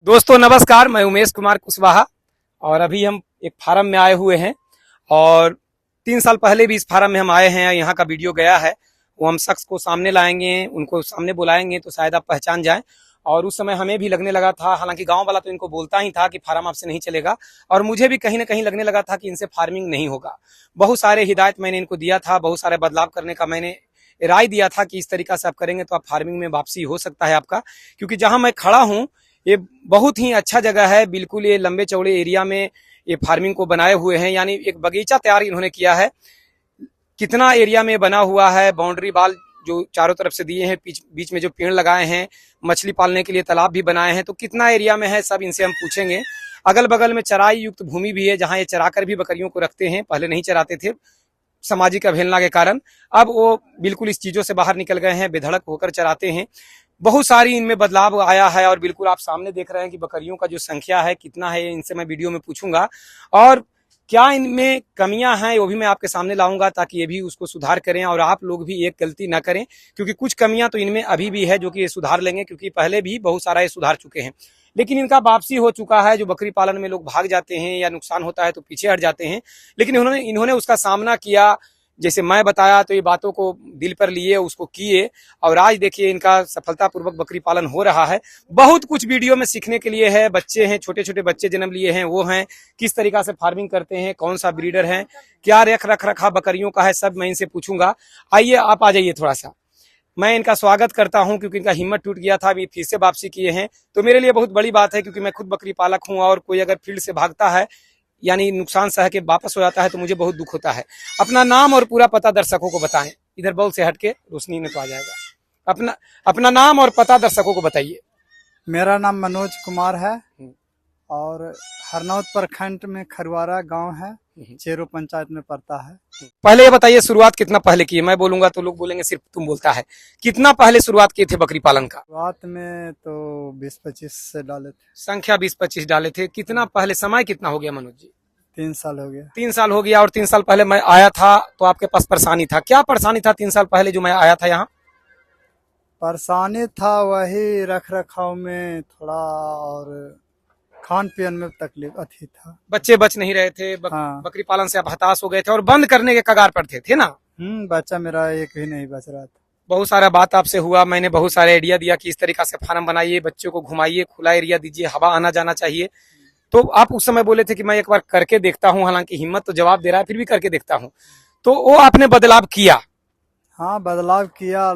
दोस्तों नमस्कार, मैं उमेश कुमार कुशवाहा और अभी हम एक फार्म में आए हुए हैं और 3 साल पहले भी इस फार्म में हम आए हैं। यहाँ का वीडियो गया है, वो हम शख्स को सामने लाएंगे, उनको सामने बुलाएंगे तो शायद आप पहचान जाएं। और उस समय हमें भी लगने लगा था, हालांकि गांव वाला तो इनको बोलता ही था कि फार्म आपसे नहीं चलेगा, और मुझे भी कहीं ना कहीं लगने लगा था कि इनसे फार्मिंग नहीं होगा। बहुत सारे हिदायत मैंने इनको दिया था, बहुत सारे बदलाव करने का मैंने राय दिया था कि इस तरीका से आप करेंगे तो आप फार्मिंग में वापसी हो सकता है आपका। क्योंकि जहां मैं खड़ा हूं ये बहुत ही अच्छा जगह है, बिल्कुल ये लंबे चौड़े एरिया में ये फार्मिंग को बनाए हुए हैं, यानी एक बगीचा तैयार इन्होंने किया है। कितना एरिया में बना हुआ है, बाउंड्री वाल जो चारों तरफ से दिए हैं, बीच में जो पेड़ लगाए हैं, मछली पालने के लिए तालाब भी बनाए हैं, तो कितना एरिया में है सब इनसे हम पूछेंगे। अगल बगल में चराई युक्त भूमि भी है, जहां ये चराकर भी बकरियों को रखते हैं। पहले नहीं चराते थे सामाजिक अवहेलना के कारण, अब वो बिल्कुल इस चीजों से बाहर निकल गए हैं, बेधड़क होकर चराते हैं। बहुत सारी इनमें बदलाव आया है और बिल्कुल आप सामने देख रहे हैं कि बकरियों का जो संख्या है कितना है, इनसे मैं वीडियो में पूछूंगा। और क्या इनमें कमियां हैं वो भी मैं आपके सामने लाऊंगा, ताकि ये भी उसको सुधार करें और आप लोग भी एक गलती ना करें। क्योंकि कुछ कमियां तो इनमें अभी भी है जो कि ये सुधार लेंगे, क्योंकि पहले भी बहुत सारा ये सुधार चुके हैं। लेकिन इनका वापसी हो चुका है। जो बकरी पालन में लोग भाग जाते हैं या नुकसान होता है तो पीछे हट जाते हैं, लेकिन इन्होंने उसका सामना किया। जैसे मैं बताया तो ये बातों को दिल पर लिए, उसको किए, और आज देखिए इनका सफलतापूर्वक बकरी पालन हो रहा है। बहुत कुछ वीडियो में सीखने के लिए है। बच्चे हैं, छोटे छोटे बच्चे जन्म लिए हैं, वो हैं, किस तरीका से फार्मिंग करते हैं, कौन सा ब्रीडर है, क्या रख रखा बकरियों का है, सब मैं इनसे पूछूंगा। आइए आप आ जाइए थोड़ा सा, मैं इनका स्वागत करता हूं। क्योंकि इनका हिम्मत टूट गया था, अभी फिर से वापसी किए हैं, तो मेरे लिए बहुत बड़ी बात है। क्योंकि मैं खुद बकरी पालक हूं और कोई अगर फील्ड से भागता है यानी नुकसान सह के वापस हो जाता है तो मुझे बहुत दुख होता है। अपना नाम और पूरा पता दर्शकों को बताएं। इधर बॉल से हटके, रोशनी में तो आ जाएगा। अपना नाम और पता दर्शकों को बताइए। मेरा नाम मनोज कुमार है और हरनौत प्रखंड में खरवारा गांव है, चेरो पंचायत में पड़ता है। पहले ये बताइए, शुरुआत कितना पहले की है? मैं बोलूंगा तो लोग बोलेंगे सिर्फ तुम बोलता है। कितना पहले शुरुआत किए थे बकरी पालन का? शुरुआत में तो 20-25 से डाले थे। संख्या 20-25 डाले थे। कितना पहले, समय कितना हो गया मनोज जी? 3 साल हो गया। 3 साल हो गया। और 3 साल पहले मैं आया था तो आपके पास परेशानी था, क्या परेशानी था 3 साल पहले जो मैं आया था यहाँ? परेशानी था वही रख रखाव में थोड़ा, और खान पीन में तकलीफ अथी था। बच्चे बच नहीं रहे थे, हाँ। बकरी पालन से आप हताश हो गए थे और बंद करने के कगार पर थे ना? बच्चा मेरा एक भी नहीं बच रहा था। बहुत सारा बात आपसे हुआ, मैंने बहुत सारे आइडिया दिया कि इस तरीका से फार्म बनाइए, बच्चों को घुमाइए, खुला एरिया दीजिए, हवा आना जाना चाहिए। तो आप उस समय बोले थे कि मैं एक बार करके देखता हूँ, हालांकि हिम्मत तो जवाब दे रहा है, फिर भी करके देखता हूँ। तो वो आपने बदलाव किया? हाँ, बदलाव किया।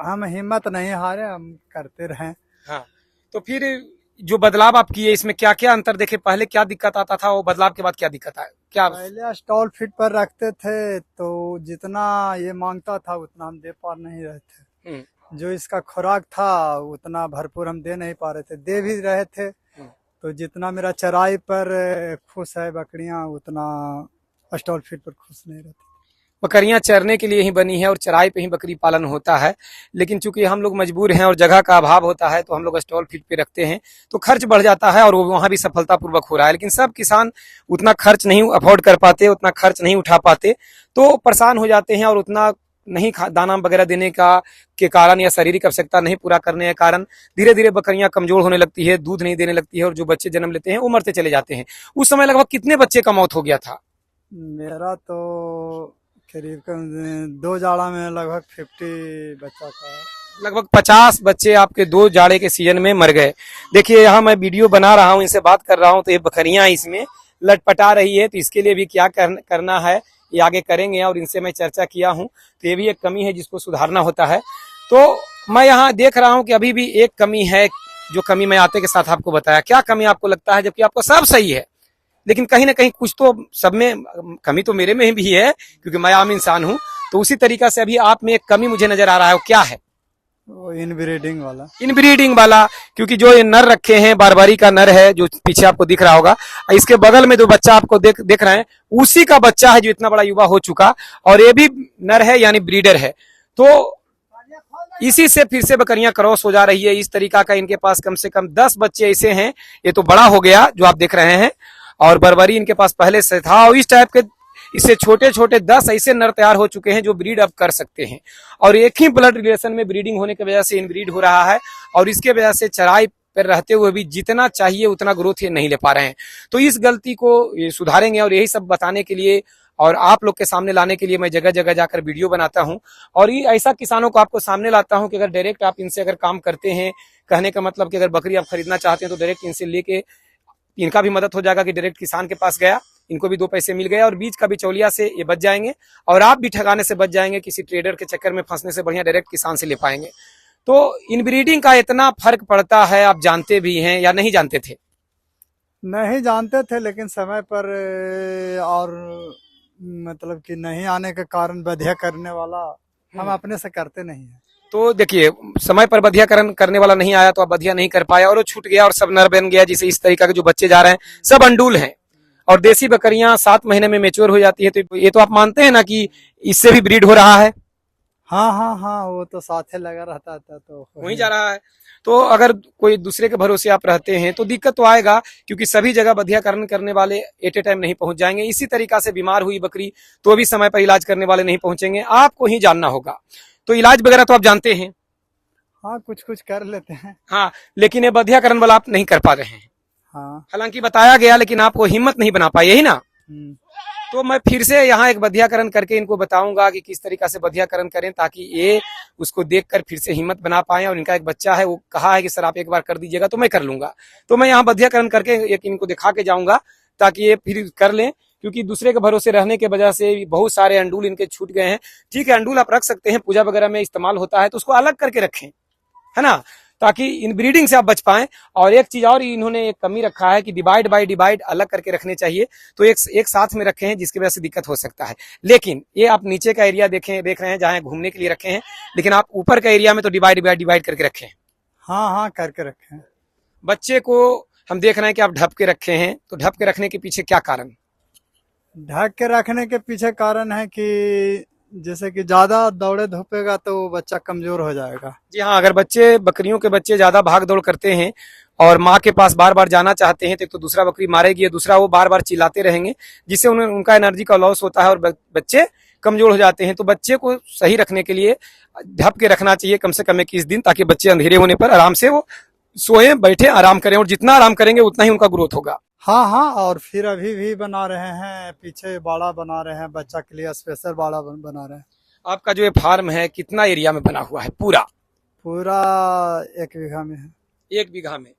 हम हिम्मत नहीं हारे, हम करते रहे। हाँ, तो फिर जो बदलाव आप किए इसमें क्या क्या अंतर देखे? पहले क्या दिक्कत आता था, वो बदलाव के बाद क्या दिक्कत आया? क्या पहले स्टॉल फीट पर रखते थे तो जितना ये मांगता था उतना हम दे पा नहीं रहे थे। जो इसका खुराक था उतना भरपूर हम दे नहीं पा रहे थे, दे भी रहे थे तो जितना मेरा चराई पर खुश है बकरियां, उतना स्टॉल फीट पर खुश नहीं रहती। बकरियां चरने के लिए ही बनी है और चराई पे ही बकरी पालन होता है, लेकिन चूंकि हम लोग मजबूर हैं और जगह का अभाव होता है तो हम लोग स्टॉल फीट पे रखते हैं, तो खर्च बढ़ जाता है और वो वहां भी सफलतापूर्वक हो रहा है। लेकिन सब किसान उतना खर्च नहीं अफोर्ड कर पाते, उतना खर्च नहीं उठा पाते, तो परेशान हो जाते हैं और उतना नहीं दाना वगैरह देने का के कारण या शारीरिक आवश्यकता नहीं पूरा करने के कारण धीरे धीरे बकरियां कमजोर होने लगती है, दूध नहीं देने लगती है और जो बच्चे जन्म लेते हैं वो मरते चले जाते हैं। उस समय लगभग कितने बच्चे का मौत हो गया था? मेरा तो करीब 2 जाड़ा में लगभग 50 बच्चा था। लगभग 50 बच्चे आपके 2 जाड़े के सीजन में मर गए। देखिए यहाँ मैं वीडियो बना रहा हूँ, इनसे बात कर रहा हूँ, तो ये बकरियां इसमें लटपटा रही है, तो इसके लिए भी क्या करना है ये आगे करेंगे। और इनसे मैं चर्चा किया हूँ, तो ये भी एक कमी है जिसको सुधारना होता है। तो मैं यहाँ देख रहा हूँ कि अभी भी एक कमी है, जो कमी मैं आते के साथ आपको बताया। क्या कमी आपको लगता है, जबकि आपको सब सही है, लेकिन कहीं ना कहीं कुछ तो सब में कमी तो मेरे में भी है, क्योंकि मैं आम इंसान हूं। तो उसी तरीका से अभी आप में एक कमी मुझे नजर आ रहा है, वो क्या है? वो इनब्रीडिंग वाला। क्योंकि जो ये नर रखे हैं, बारबारी का नर है जो पीछे आपको दिख रहा होगा, इसके बगल में जो बच्चा आपको देख रहे हैं उसी का बच्चा है जो इतना बड़ा युवा हो चुका, और ये भी नर है यानी ब्रीडर है। तो इसी से फिर से बकरियां क्रॉस हो जा रही है। इस तरीका का इनके पास कम से कम 10 बच्चे ऐसे हैं। ये तो बड़ा हो गया जो आप देख रहे हैं, और बर्बरी इनके पास पहले से था, और इस टाइप के इससे छोटे छोटे 10 ऐसे नर तैयार हो चुके हैं जो ब्रीड अब कर सकते हैं। और एक ही ब्लड रिलेशन में ब्रीडिंग होने की वजह से इनब्रीड हो रहा है, और इसके वजह से चराई पर रहते हुए भी जितना चाहिए उतना ग्रोथ ये नहीं ले पा रहे हैं। तो इस गलती को ये सुधारेंगे और यही सब बताने के लिए और आप लोग के सामने लाने के लिए मैं जगह जगह जाकर वीडियो बनाता हूं और ये ऐसा किसानों को आपको सामने लाता हूं कि अगर डायरेक्ट आप इनसे अगर काम करते हैं, कहने का मतलब कि अगर बकरी आप खरीदना चाहते हैं तो डायरेक्ट इनसे लेके इनका भी मदद हो जाएगा कि डायरेक्ट किसान के पास गया, इनको भी 2 पैसे मिल गए और बीच का बिचौलिया से ये बच जाएंगे और आप भी ठगाने से बच जाएंगे, किसी ट्रेडर के चक्कर में फंसने से बढ़िया डायरेक्ट किसान से ले पाएंगे। तो इनब्रीडिंग का इतना फर्क पड़ता है, आप जानते भी हैं या नहीं जानते थे? नहीं जानते थे, लेकिन समय पर और मतलब कि नहीं आने के कारण बधिया करने वाला हम अपने से करते नहीं है। तो देखिए, समय पर बधियाकरण करने वाला नहीं आया तो आप बधिया नहीं कर पाए और वो छूट गया और सब नर बन गया। जिसे इस तरीका के जो बच्चे जा रहे हैं सब अंडूल हैं और देसी बकरियां 7 महीने में मेच्योर हो जाती है। तो ये तो आप मानते हैं ना कि इससे भी ब्रीड हो रहा है? हाँ हाँ हाँ, वो तो साथे लगा रहता था तो वहीं जा रहा है। तो अगर कोई दूसरे के भरोसे आप रहते हैं तो दिक्कत तो आएगा, क्योंकि सभी जगह बधियाकरण करने वाले एट ए टाइम नहीं पहुंच जाएंगे। इसी तरीका से बीमार हुई बकरी तो भी समय पर इलाज करने वाले नहीं पहुंचेंगे, आपको ही जानना होगा। तो इलाज वगैरह तो आप जानते हैं? हाँ, कुछ कुछ कर लेते हैं। हाँ, लेकिन ये बधियाकरण वाला आप नहीं कर पा रहे हैं। हाँ। हालांकि बताया गया लेकिन आपको हिम्मत नहीं बना पाई, यही ना? तो मैं फिर से यहाँ एक बधियाकरण करके इनको बताऊंगा कि किस तरीका से बधियाकरण करें ताकि ये उसको देखकर फिर से हिम्मत बना पाए। और इनका एक बच्चा है, वो कहा है कि सर आप एक बार कर दीजिएगा, तो मैं कर लूंगा। तो मैं यहाँ बधियाकरण करके एक इनको दिखा के जाऊंगा ताकि ये फिर कर लें, क्योंकि दूसरे के भरोसे रहने के वजह से बहुत सारे अंडूल इनके छूट गए हैं। ठीक है, अंडूल आप रख सकते हैं, पूजा वगैरह में इस्तेमाल होता है, तो उसको अलग करके रखें, है ना, ताकि इन ब्रीडिंग से आप बच पाएं। और एक चीज और इन्होंने एक कमी रखा है कि डिवाइड बाय डिवाइड अलग करके रखने चाहिए, तो एक साथ में रखे हैं, जिसकी वजह से दिक्कत हो सकता है। लेकिन ये आप नीचे का एरिया देख रहे हैं जहां घूमने के लिए रखे हैं, लेकिन आप ऊपर का एरिया में तो डिवाइड करके रखे हैं। हाँ हाँ, करके रखे हैं। बच्चे को हम देख रहे हैं कि आप ढक के रखे हैं, तो ढक के रखने के पीछे क्या कारण? ढक के रखने के पीछे कारण है कि जैसे कि ज्यादा दौड़े धूपेगा तो वो बच्चा कमजोर हो जाएगा। जी हाँ, अगर बकरियों के बच्चे ज्यादा भाग दौड़ करते हैं और माँ के पास बार बार जाना चाहते हैं तो एक तो दूसरा बकरी मारेगी, दूसरा वो बार बार चिल्लाते रहेंगे, जिससे उनका एनर्जी का लॉस होता है और बच्चे कमजोर हो जाते हैं। तो बच्चे को सही रखने के लिए ढक के रखना चाहिए कम से कम 21 दिन, ताकि बच्चे अंधेरे होने पर आराम से वो सोए बैठे आराम करें, और जितना आराम करेंगे उतना ही उनका ग्रोथ होगा। हाँ हाँ, और फिर अभी भी बना रहे हैं, पीछे बाड़ा बना रहे हैं, बच्चा के लिए स्पेशल बाड़ा बना रहे हैं। आपका जो ये फार्म है कितना एरिया में बना हुआ है? पूरा 1 बीघा में है। 1 बीघा में?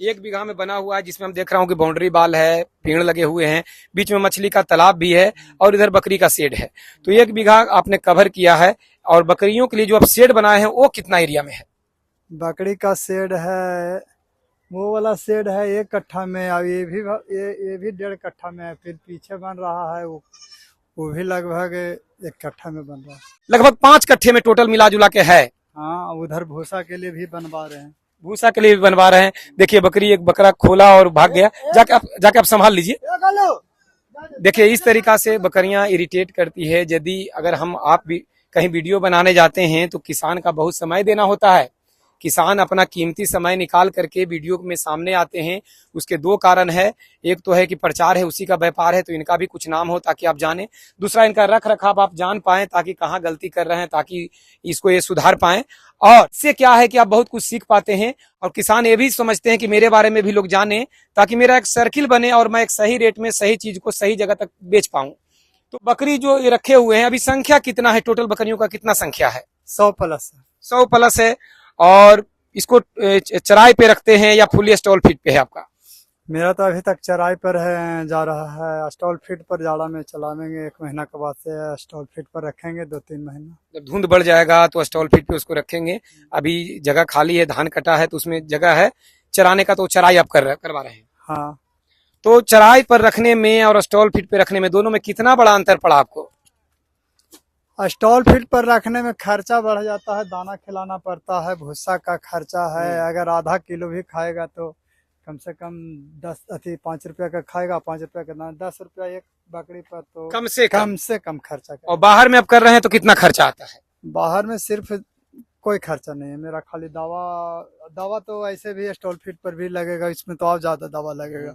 1 बीघा में बना हुआ है, जिसमें हम देख रहा हूँ कि बाउंड्री बाल है, पेड़ लगे हुए हैं, बीच में मछली का तालाब भी है और इधर बकरी का शेड है। तो 1 बीघा आपने कवर किया है। और बकरियों के लिए जो आप शेड बनाए हैं वो कितना एरिया में है? बकरी का शेड है, वो वाला शेड है 1 कट्ठा में, अब ये भी 1.5 कट्ठा में है। फिर पीछे बन रहा है वो भी लगभग 1 कट्ठा में बन रहा है। लगभग 5 कट्ठे में टोटल मिला जुला के है। हाँ, उधर भूसा के लिए भी बनवा रहे हैं। भूसा के लिए भी बनवा रहे हैं। देखिए, बकरी एक बकरा खोला और भाग गया, जाके आप संभाल लीजिए। देखिए, इस तरीका से बकरियां इरिटेट करती है। यदि अगर आप भी कहीं वीडियो बनाने जाते हैं तो किसान का बहुत समय देना होता है। किसान अपना कीमती समय निकाल करके वीडियो में सामने आते हैं। उसके 2 कारण है, एक तो है कि प्रचार है, उसी का व्यापार है, तो इनका भी कुछ नाम हो ताकि आप जाने। दूसरा, इनका रख रखाव आप जान पाएं ताकि कहाँ गलती कर रहे हैं, ताकि इसको ये सुधार पाएं। और इससे क्या है कि आप बहुत कुछ सीख पाते हैं और किसान ये भी समझते हैं कि मेरे बारे में भी लोग जाने, ताकि मेरा एक सर्किल बने और मैं एक सही रेट में सही चीज को सही जगह तक बेच पाऊं। तो बकरी जो ये रखे हुए हैं, अभी संख्या कितना है? टोटल बकरियों का कितना संख्या है? 100 प्लस है। 100 प्लस है। और इसको चराई पे रखते हैं या फुली स्टॉल फीड पे है आपका? मेरा तो अभी तक चराई पर है, जा रहा है। स्टॉल फीड पर जाड़ा में चलावेंगे, 1 महीना के बाद से स्टॉल फीड पर रखेंगे, 2-3 महीना। जब धुंध बढ़ जाएगा तो स्टॉल फीड पे उसको रखेंगे। अभी जगह खाली है, धान कटा है तो उसमें जगह है चराने का, तो चराई आप करवा रहे हैं? हाँ। तो चराई पर रखने में और स्टॉल फीड पे रखने में दोनों में कितना बड़ा अंतर पड़ा आपको? स्टॉल फीड पर रखने में खर्चा बढ़ जाता है, दाना खिलाना पड़ता है, भूसा का खर्चा है। अगर आधा किलो भी खाएगा तो कम से कम 5 रुपया का खाएगा, 5 रुपया का दाना, 10 रुपया एक बकरी पर, तो कम से कम खर्चा। और बाहर में आप कर रहे हैं तो कितना खर्चा आता है? बाहर में सिर्फ कोई खर्चा नहीं है मेरा, खाली दवा तो ऐसे भी स्टॉल फीड पर भी लगेगा, इसमें तो और ज्यादा दवा लगेगा।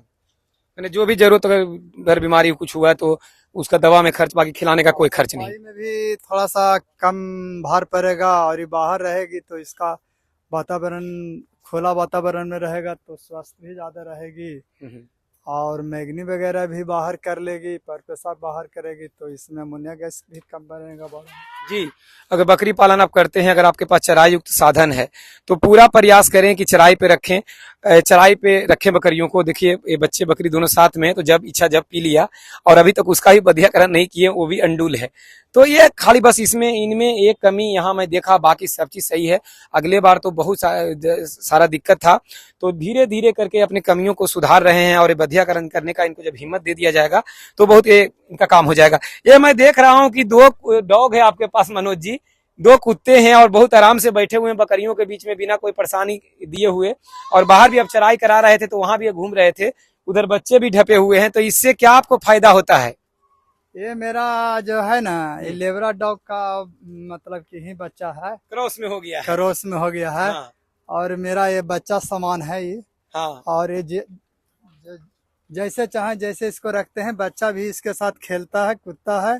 मैंने जो भी जरूरत, अगर घर बीमारी कुछ हुआ है तो उसका दवा में खर्च, बाकी खिलाने का कोई खर्च नहीं। में भी थोड़ा सा कम भार पड़ेगा, और ये बाहर रहेगी तो इसका वातावरण खुला वातावरण में रहेगा तो स्वास्थ्य भी ज्यादा रहेगी, और मैग्नी वगैरह भी बाहर कर लेगी, पर पेशाब बाहर करेगी तो इसमें अमोनिया गैस भी कम बनेगा बॉडी में। जी, अगर बकरी पालन आप करते हैं, अगर आपके पास चराई युक्त साधन है तो पूरा प्रयास करें कि चराई पे रखें बकरियों को। देखिए ये बच्चे बकरी दोनों साथ में हैं, तो जब इच्छा जब पी लिया, और अभी तक उसका भी बधियाकरण नहीं किए, वो भी अंडुल है। तो ये खाली बस इनमें एक कमी यहाँ मैं देखा, बाकी सब चीज सही है। अगले बार तो बहुत सारा दिक्कत था, तो धीरे धीरे करके अपनी कमियों को सुधार रहे हैं, और ये बधियाकरण करने का इनको जब हिम्मत दे दिया जाएगा तो बहुत इनका काम हो जाएगा। ये मैं देख रहा हूँ कि 2 डॉग है आपके पास मनोज जी, 2 कुत्ते हैं, और बहुत आराम से बैठे हुए हैं बकरियों के बीच में बिना कोई परेशानी दिए हुए, और बाहर भी अब चराई करा रहे थे तो वहां भी घूम रहे थे, उधर बच्चे भी ढपे हुए हैं। तो इससे क्या आपको फायदा होता है? ये मेरा जो है ना, ये लेबरा डॉग का मतलब कि ही बच्चा है, क्रॉस में हो गया है। क्रॉस में हो गया है। हाँ। और मेरा ये बच्चा समान है ये। हाँ। और ये जैसे चाहे जैसे इसको रखते हैं, बच्चा भी इसके साथ खेलता है, कूदता है,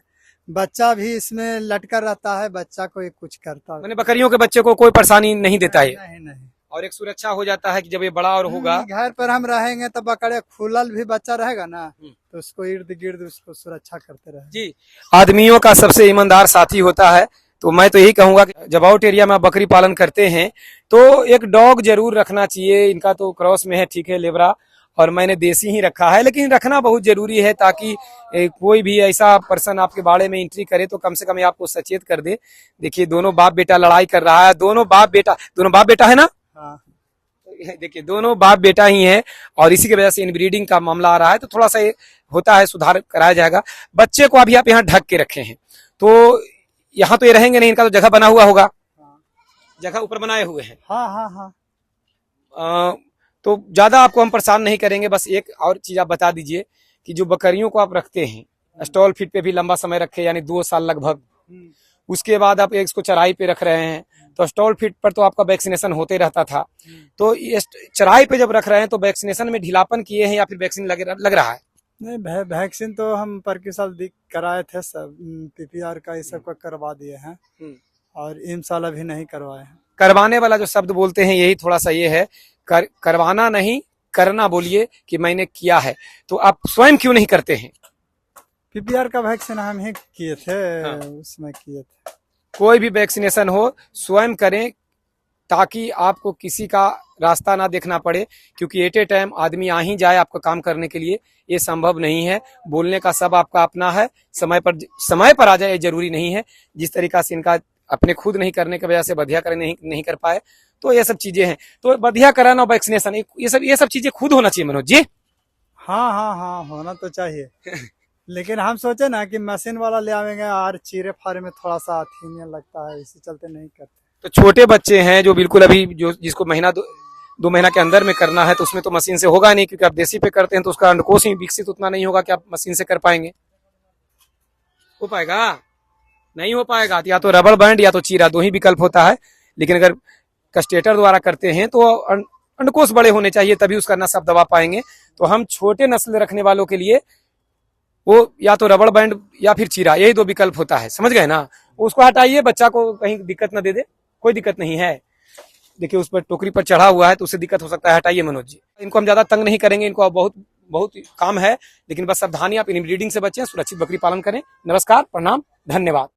बच्चा भी इसमें लटका रहता है, बच्चा को कुछ करता है। मैंने बकरियों के बच्चे को कोई परेशानी नहीं देता है, नहीं नहीं। और एक सुरक्षा हो जाता है कि जब ये बड़ा और होगा। घर पर हम रहेंगे तो बकरे खुलल भी बच्चा रहेगा ना, तो उसको इर्द गिर्द उसको सुरक्षा करते रहे। जी, आदमियों का सबसे ईमानदार साथी होता है, तो मैं तो यही कहूंगा कि जब आउट एरिया में आप बकरी पालन करते हैं तो एक डॉग जरूर रखना चाहिए। इनका तो क्रॉस में है, ठीक है, लेबरा, और मैंने देसी ही रखा है, लेकिन रखना बहुत जरूरी है ताकि कोई भी ऐसा पर्सन आपके बाड़े में एंट्री करे तो कम से कम ये आपको सचेत कर दे। देखिए दोनों बाप बेटा लड़ाई कर रहा है, दोनों बाप बेटा है ना। हाँ। देखिए दोनों बाप बेटा ही हैं, और इसी की वजह से इनब्रीडिंग का मामला आ रहा है, तो थोड़ा सा ये होता है, सुधार कराया जाएगा। बच्चे को अभी आप यहाँ ढक के रखे हैं, तो यहाँ तो ये रहेंगे नहीं, इनका तो जगह बना हुआ होगा। हाँ। जगह ऊपर बनाए हुए हैं। हाँ हाँ हाँ। तो ज्यादा आपको हम परेशान नहीं करेंगे। बस एक और चीज आप बता दीजिए कि जो बकरियों को आप रखते हैं स्टॉल फीड पे भी लंबा समय रखे, यानी 2 साल लगभग, उसके बाद आप इसको चराई पे रख रहे हैं, तो स्टॉल फीड पर तो आपका वैक्सीनेशन होते रहता था, तो ये चराई पे जब रख रहे हैं तो वैक्सीनेशन में ढीलापन किए हैं या फिर वैक्सीन लग रहा है? नहीं, वैक्सीन तो हम पर के साल कराए थे, सब पीपीआर का ये सब का करवा दिए हैं, और इन साल अभी नहीं करवाए हैं। करवाने वाला जो शब्द बोलते हैं यही थोड़ा सा ये है, करवाना नहीं करना बोलिए कि मैंने किया है, तो आप स्वयं क्यों नहीं करते हैं? पीपीआर का वैक्सीन हम ही किए थे। हाँ। उसमें किए थे। कोई भी वैक्सीनेशन हो स्वयं करें, ताकि आपको किसी का रास्ता ना देखना पड़े, क्योंकि एट ए टाइम आदमी आ ही जाए आपका काम करने के लिए, ये संभव नहीं है। बोलने का सब आपका अपना है, समय पर आ जाए ये जरूरी नहीं है। जिस तरीका से इनका अपने खुद नहीं करने की वजह से बधियाकरण नहीं कर पाए, तो ये सब चीजें हैं। तो बधियाकरण और वैक्सीनेशन ये सब चीजें खुद होना चाहिए मनोज जी। हाँ हाँ हाँ, होना तो चाहिए। लेकिन हम सोचे ना कि मशीन वाला ले आवेंगे, और चीरे फारे में थोड़ा सा अथीनियन लगता है, इसी चलते नहीं करते। तो छोटे बच्चे हैं जो बिल्कुल अभी जिसको महीना 2 महीना के अंदर में करना है, तो उसमें तो मशीन से होगा नहीं, क्योंकि आप देसी पे करते हैं तो उसका अंडकोश ही विकसित उतना नहीं होगा कि आप मशीन से कर पाएंगे। हो पाएगा? नहीं हो पाएगा। या तो रबड़ बैंड या तो चीरा, 2 ही विकल्प होता है। लेकिन अगर कस्टेटर द्वारा करते हैं तो अंडकोश बड़े होने चाहिए, तभी उसका नस आप दबा पाएंगे। तो हम छोटे नस्ल रखने वालों के लिए वो या तो रबड़ बैंड या फिर चीरा, यही 2 विकल्प होता है, समझ गए ना। उसको हटाइए, बच्चा को कहीं दिक्कत ना दे दे, कोई दिक्कत नहीं है। देखिए उस पर टोकरी पर चढ़ा हुआ है तो उससे दिक्कत हो सकता है, हटाइए मनोज जी। इनको हम ज्यादा तंग नहीं करेंगे, इनको बहुत काम है, लेकिन बस सावधानी, आप इनब्रीडिंग से बचें, सुरक्षित बकरी पालन करें। नमस्कार, प्रणाम, धन्यवाद।